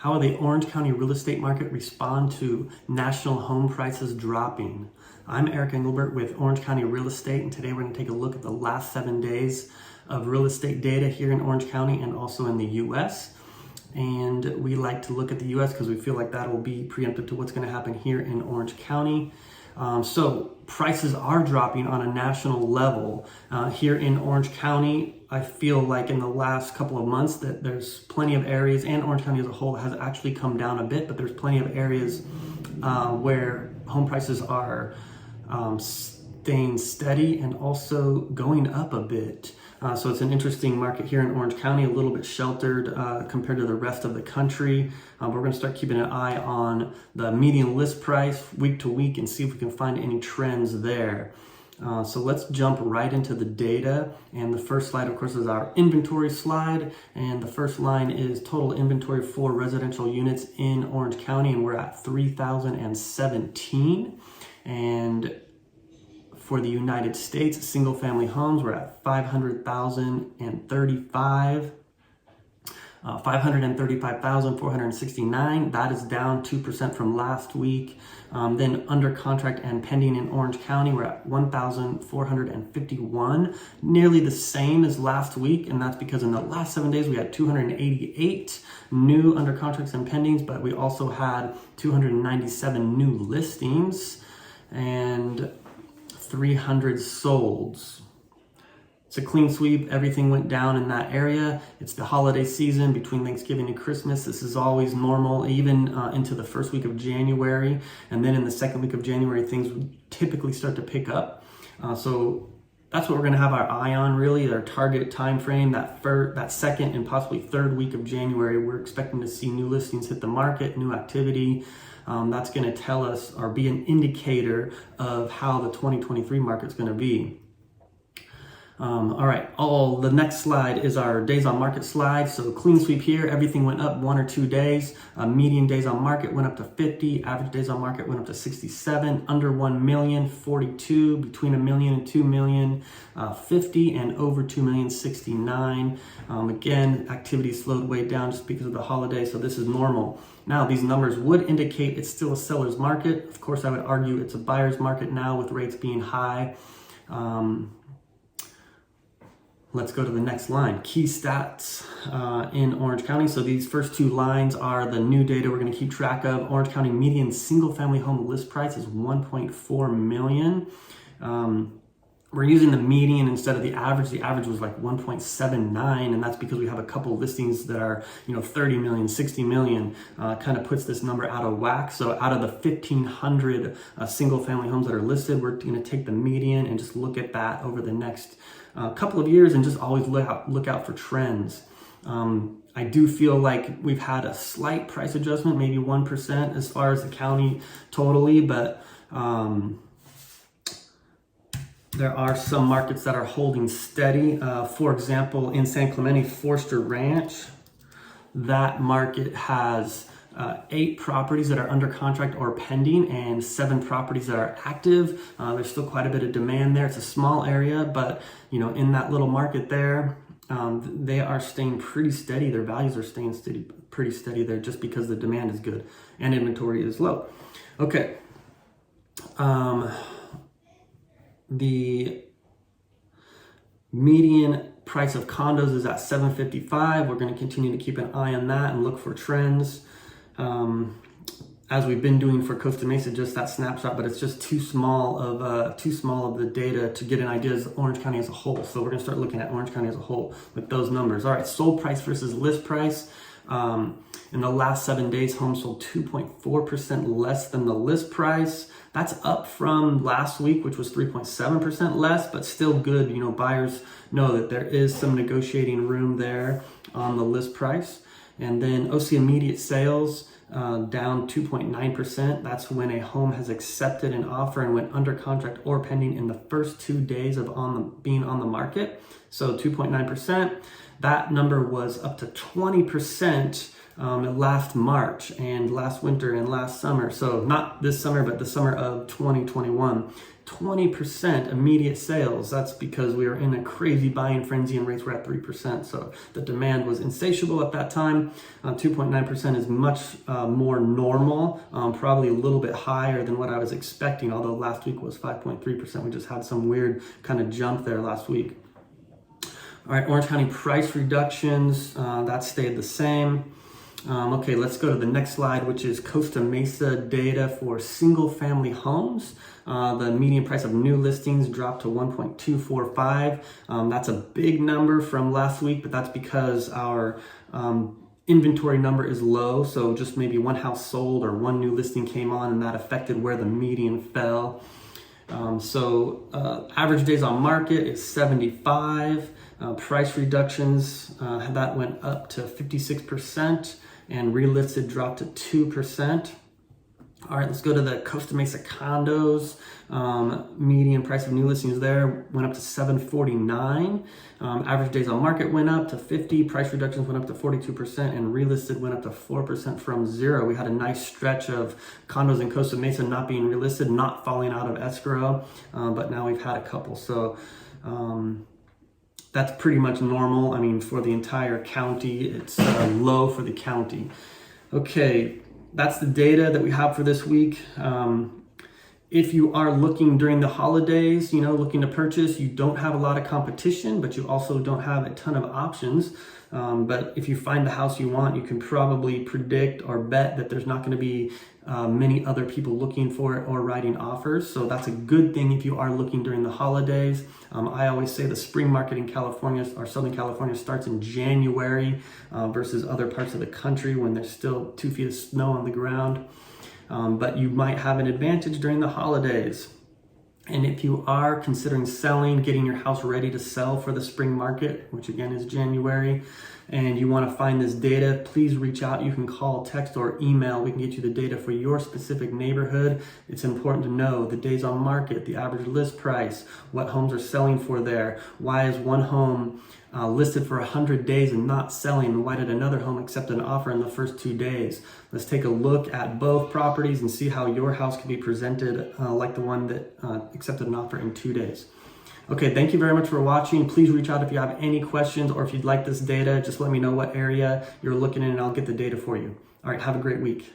How will the Orange County real estate market respond to national home prices dropping? I'm Eric Engelbert with Orange County Real Estate, and today we're going to take a look at the last 7 days of real estate data here in Orange County and also in the U.S. And we like to look at the U.S. because we feel like that will be preemptive to what's going to happen here in Orange County. So prices are dropping on a national level. Here in Orange County, I feel like in the last couple of months that there's plenty of areas, and Orange County as a whole has actually come down a bit, but there's plenty of areas where home prices are staying steady and also going up a bit. So it's an interesting market here in Orange County, a little bit sheltered compared to the rest of the country. We're going to start keeping an eye on the median list price week to week and see if we can find any trends there. So let's jump right into the data. And the first slide, of course, is our inventory slide. And the first line is total inventory for residential units in Orange County. And we're at 3,017. And for the United States, single family homes, we're at 535,469. That is down 2% from last week. Then under contract and pending in Orange County, we're at 1,451, nearly the same as last week. And that's because in the last 7 days, we had 288 new under contracts and pendings, but we also had 297 new listings and 300 solds. It's a clean sweep. Everything went down in that area. It's the holiday season between Thanksgiving and Christmas. This is always normal, even into the first week of January. And then in the second week of January, things typically start to pick up. So that's what we're going to have our eye on, really, our target time frame, that second and possibly third week of January. We're expecting to see new listings hit the market, new activity. That's going to tell us or be an indicator of how the 2023 market's going to be. All right, the next slide is our days on market slide. So clean sweep here, everything went up 1 or 2 days. Median days on market went up to 50. Average days on market went up to 67. Under 1 million, 42. Between 1 million and 2 million, 50. And over 2 million, 69. Again, activity slowed way down just because of the holiday, so this is normal. Now, these numbers would indicate it's still a seller's market. Of course, I would argue it's a buyer's market now with rates being high. Let's go to the next line. Key stats in Orange County. So these first 2 lines are the new data we're going to keep track of. Orange County median single family home list price is 1.4 million. We're using the median instead of the average. The average was like 1.79, and that's because we have a couple listings that are, 30 million, 60 million, kind of puts this number out of whack. So out of the 1,500 single family homes that are listed, we're going to take the median and just look at that over the next couple of years and just always look out for trends. I do feel like we've had a slight price adjustment, maybe 1% as far as the county totally, but there are some markets that are holding steady. For example, in San Clemente, Forster Ranch, that market has 8 properties that are under contract or pending and 7 properties that are active. There's still quite a bit of demand there. It's a small area, but in that little market there, they are staying pretty steady. Their values are staying pretty steady there just because the demand is good and inventory is low. Okay. The median price of condos is at $755. We're going to continue to keep an eye on that and look for trends. As we've been doing for Costa Mesa, just that snapshot, but it's just too small of the data to get an idea of Orange County as a whole. So we're going to start looking at Orange County as a whole with those numbers. All right, sold price versus list price. In the last 7 days, homes sold 2.4% less than the list price. That's up from last week, which was 3.7% less, but still good. Buyers know that there is some negotiating room there on the list price. And then OC immediate sales down 2.9%. That's when a home has accepted an offer and went under contract or pending in the first 2 days of being on the market. So 2.9%. That number was up to 20% last March and last winter and last summer. So not this summer, but the summer of 2021. 20% immediate sales. That's because we were in a crazy buying frenzy and rates were at 3%. So the demand was insatiable at that time. 2.9% is much more normal, probably a little bit higher than what I was expecting, although last week was 5.3%. We just had some weird kind of jump there last week. All right, Orange County price reductions, that stayed the same. Okay, let's go to the next slide, which is Costa Mesa data for single family homes. The median price of new listings dropped to 1.245. That's a big number from last week, but that's because our inventory number is low. So just maybe one house sold or one new listing came on, and that affected where the median fell. Average days on market is 75. Price reductions, that went up to 56%, and relisted dropped to 2%. All right, let's go to the Costa Mesa condos. Median price of new listings there went up to 749. Average days on market went up to 50. Price reductions went up to 42%, and relisted went up to 4% from 0. We had a nice stretch of condos in Costa Mesa not being relisted, not falling out of escrow, but now we've had a couple. So that's pretty much normal. I mean, for the entire county, it's low for the county. Okay, that's the data that we have for this week. If you are looking during the holidays, looking to purchase, you don't have a lot of competition, but you also don't have a ton of options. But if you find the house you want, you can probably predict or bet that there's not going to be many other people looking for it or writing offers. So that's a good thing if you are looking during the holidays. I always say the spring market in California or Southern California starts in January versus other parts of the country when there's still 2 feet of snow on the ground. But you might have an advantage during the holidays. And if you are considering selling, getting your house ready to sell for the spring market, which again is January, and you want to find this data, please reach out. You can call, text, or email. We can get you the data for your specific neighborhood. It's important to know the days on market, the average list price, what homes are selling for there. Why is one home listed for 100 days and not selling? Why did another home accept an offer in the first 2 days? Let's take a look at both properties and see how your house can be presented like the one that accepted an offer in 2 days. Okay, thank you very much for watching. Please reach out if you have any questions or if you'd like this data. Just let me know what area you're looking in and I'll get the data for you. All right, have a great week.